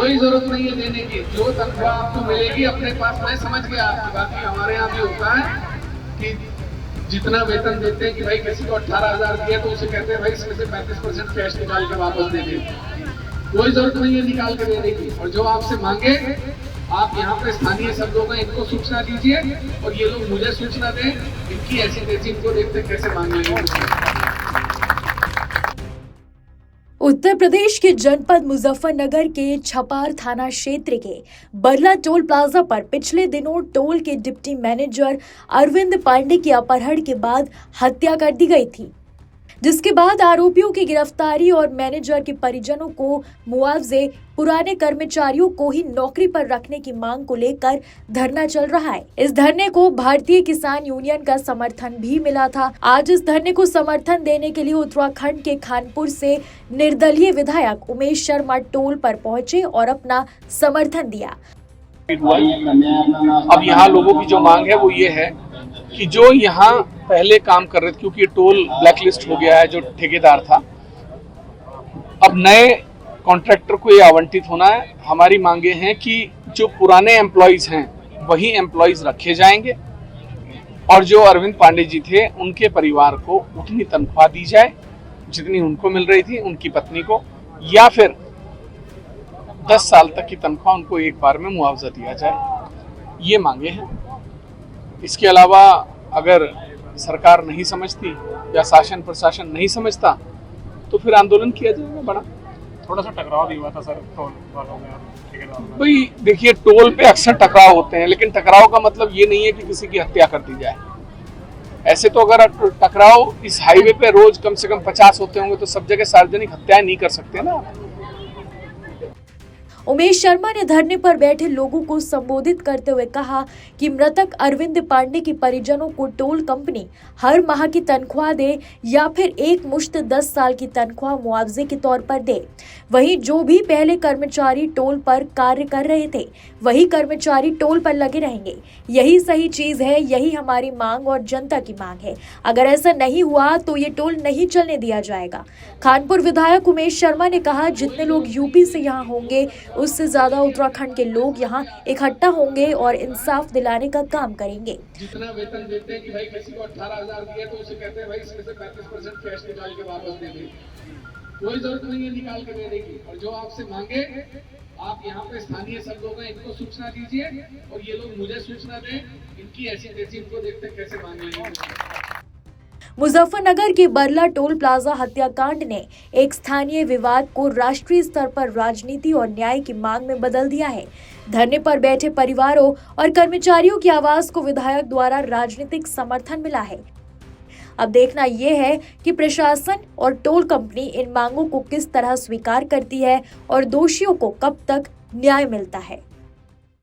कोई जरूरत नहीं है देने की। जो तनख्वाह आपको मिलेगी अपने पास, मैं समझ गया आपकी बात। हमारे यहाँ भी होता है कि जितना वेतन देते हैं कि भाई किसी को 18,000 दिया तो उसे कहते हैं भाई इसमें से 35% कैश निकाल के वापस दे दे। कोई जरूरत नहीं है निकाल के देने की। और जो आपसे मांगे, आप यहाँ पे स्थानीय सब लोग हैं, इनको सूचना दीजिए और ये लोग मुझे सूचना दें। इनकी ऐसी तेजी इनको देखते कैसे मांग लेंगे। उत्तर प्रदेश के जनपद मुजफ्फरनगर के छपार थाना क्षेत्र के बरला टोल प्लाजा पर पिछले दिनों टोल के डिप्टी मैनेजर अरविंद पांडे की अपहरण के बाद हत्या कर दी गई थी, जिसके बाद आरोपियों की गिरफ्तारी और मैनेजर के परिजनों को मुआवजे, पुराने कर्मचारियों को ही नौकरी पर रखने की मांग को लेकर धरना चल रहा है। इस धरने को भारतीय किसान यूनियन का समर्थन भी मिला था। आज इस धरने को समर्थन देने के लिए उत्तराखंड के खानपुर से निर्दलीय विधायक उमेश शर्मा टोल पर पहुंचे और अपना समर्थन दिया। अब यहाँ लोगों की जो मांग है वो ये है कि जो यहाँ पहले काम कर रहे थे, क्योंकि टोल ब्लैकलिस्ट हो गया है जो ठेकेदार था, अब नए कॉन्ट्रैक्टर को ये आवंटित होना है। हमारी मांगे हैं कि जो पुराने एम्प्लॉइज हैं वही एम्प्लॉइज रखे जाएंगे और जो अरविंद पांडे जी थे उनके परिवार को उतनी तनख्वाह दी जाए जितनी उनको मिल रही थी, उनकी पत्नी को, या फिर 10 साल तक की तनख्वाह उनको एक बार में मुआवजा दिया जाए। ये मांगे हैं। इसके अलावा अगर सरकार नहीं समझती या शासन प्रशासन नहीं समझता तो फिर आंदोलन किया जाएगा बड़ा। थोड़ा सा टकराव भी हुआ था सर टोल वालों में और ठेकेदारों में। भाई देखिए, टोल पे अक्सर टकराव होते हैं, लेकिन टकराव का मतलब ये नहीं है कि किसी की हत्या कर दी जाए। ऐसे तो अगर टकराव इस हाईवे पे रोज कम से कम 50 होते होंगे तो सब जगह सार्वजनिक हत्याएं नहीं कर सकते ना। उमेश शर्मा ने धरने पर बैठे लोगों को संबोधित करते हुए कहा कि मृतक अरविंद पांडे के परिजनों को टोल कंपनी हर माह की तनख्वाह दे या फिर एक मुश्त 10 साल की तनख्वाह मुआवजे के तौर पर दे। वहीं जो भी पहले कर्मचारी टोल पर कार्य कर रहे थे वही कर्मचारी टोल पर लगे रहेंगे। यही सही चीज है, यही हमारी मांग और जनता की मांग है। अगर ऐसा नहीं हुआ तो ये टोल नहीं चलने दिया जाएगा। खानपुर विधायक उमेश शर्मा ने कहा, जितने लोग यूपी से यहाँ होंगे उससे ज्यादा उत्तराखंड के लोग यहाँ इकट्ठा होंगे और इंसाफ दिलाने का काम करेंगे। जितना वेतन देते हैं कि भाई किसी को 18,000 दिया तो उसे कहते हैं भाई इसमें से 35% कैश निकाल के वापस दे दे। कोई जरूरत नहीं है निकाल के देने की। और जो आपसे मांगे, आप यहाँ पे स्थानीय सब लोग हैं, इनको सूचना दीजिए और ये लोग मुझे सूचना दें। इनकी ऐसी तेजी इनको देखते कैसे मांग लेंगे। मुजफ्फरनगर के बरला टोल प्लाजा हत्याकांड ने एक स्थानीय विवाद को राष्ट्रीय स्तर पर राजनीति और न्याय की मांग में बदल दिया है। धरने पर बैठे परिवारों और कर्मचारियों की आवाज को विधायक द्वारा राजनीतिक समर्थन मिला है। अब देखना यह है कि प्रशासन और टोल कंपनी इन मांगों को किस तरह स्वीकार करती है और दोषियों को कब तक न्याय मिलता है।